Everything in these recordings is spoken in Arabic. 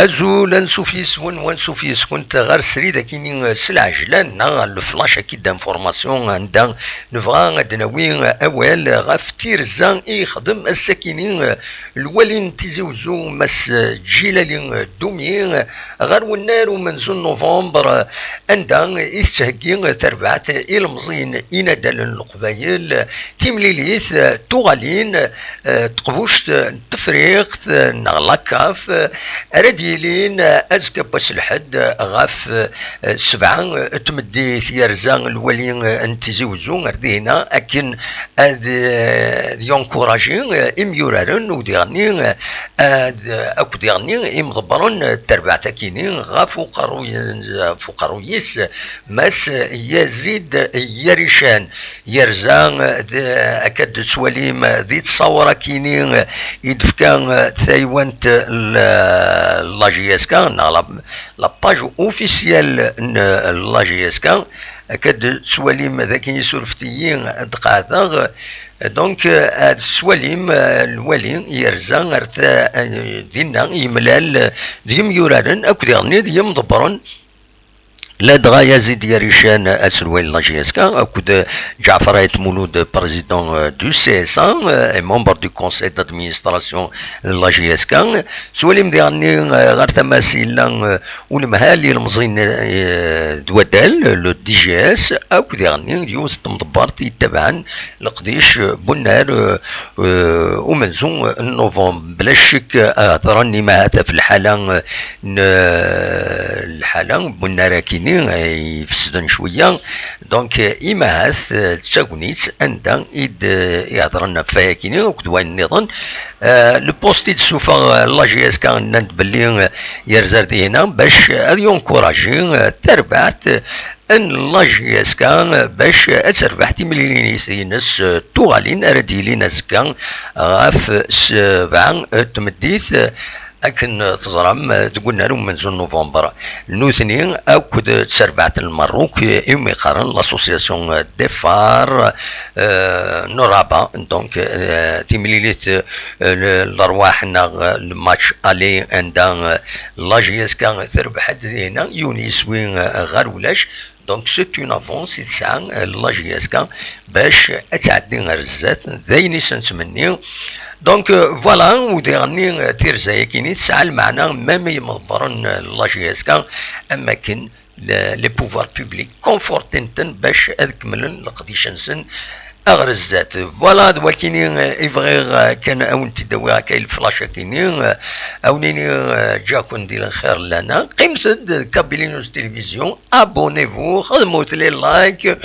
ازول انسوفيس وانسوفيس كنت غير سريده كيني سلعجلان الفلاش اكيد دانفورماسيون عندها نبغى غاد ناوي اوال غاف تيرزا يخدم الساكنين الوالين تيزوزو مس جيلالي دومي غير والنار ومنزل نوفمبر عندها يستهكي تربعت المزين ينادل القبايل تيمليليث توغالين تقبوش تفريق نغلاكاف رديلين ازكى باس الحد غاف سبعة تمدي يرزان الولين انتزوزو ردينا اكن ينكوراجي اميورارن وديغني اكو ديغني امضبرن تربع تاكيني غاف فقرويس ماس يزيد يريشان يرزان اكد سواليم ذي تصور كيني يدفكان ثايوانت لا جي اس كا لا باج اوفيسيال لا جي اس كا اكد سواليم ذاك يسولفتيين دقاثا دونك سواليم الوالي يرزا ارتا دينا يملال ديم يورارن اكو ديغني ديم ضبرن لا دغا يزيد يريشان اسلوين لا جي اس كا اكود جعفر ايت مولود بريزيدون دو سي اس ان اي ممبر دو كونساي دادمينستراسيون لا جي اس كا سواليم ديالني غير تماثيل ونمهالي المزين دوادال لو دي جي اس اكو ديالني ديوث مضبر تيتبعن لقديش بنار ومنزون نوفمبر بلا شك هضرني ما في الحاله بنار كيني يفسدن شويه دونك إماث تشاكونيت عندها يهضرنا فيها كيني وكدوان النظام لو بوستي تسوفا لا جي اس كان نند بلي يرزر دينا باش يونكوراجي تربعت ان لا جي اس كان باش تربح تيملينيس ناس توغالين رديلين ناس كان غاف سبعة تمديث لكن تزرم تقولنا لهم منزل نوفمبر نوثنين اكد تسربعت المروك يوم يقارن لاسوسياسيون ديفار نورابا دونك تيمليليت الارواحنا الماتش الي عندها لا جي اس كان تربح هنا يونيس وين غير ولاش دونك سي اون افونس تسعى لا جي اس كان باش تعدي غير الزات ذايني سنتمنيو دونك فوالا وديرني تيرزايا كيني تسعى المعنى مام يمضبرن لا جي اس كا اما كن لي بوفوار بوبليك كونفورتينتن باش اكملن القديش نسن اغر الزات فوالا دوا كيني افغيغ كان اون تدوي كاين الفلاش كيني اونيني جاكون ديال الخير لنا قيمت كابيلينوس تلفزيون ابونيفو خدموا لي لايك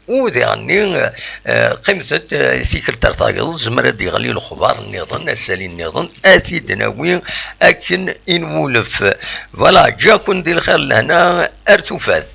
وديعني قيمت سيكرتار تاغل زمرا ديغلي الخبار النظام السالي النظام اثي دناوي اكن ان ولف فوالا جاكون ديال الخير لهنا ارتفاث.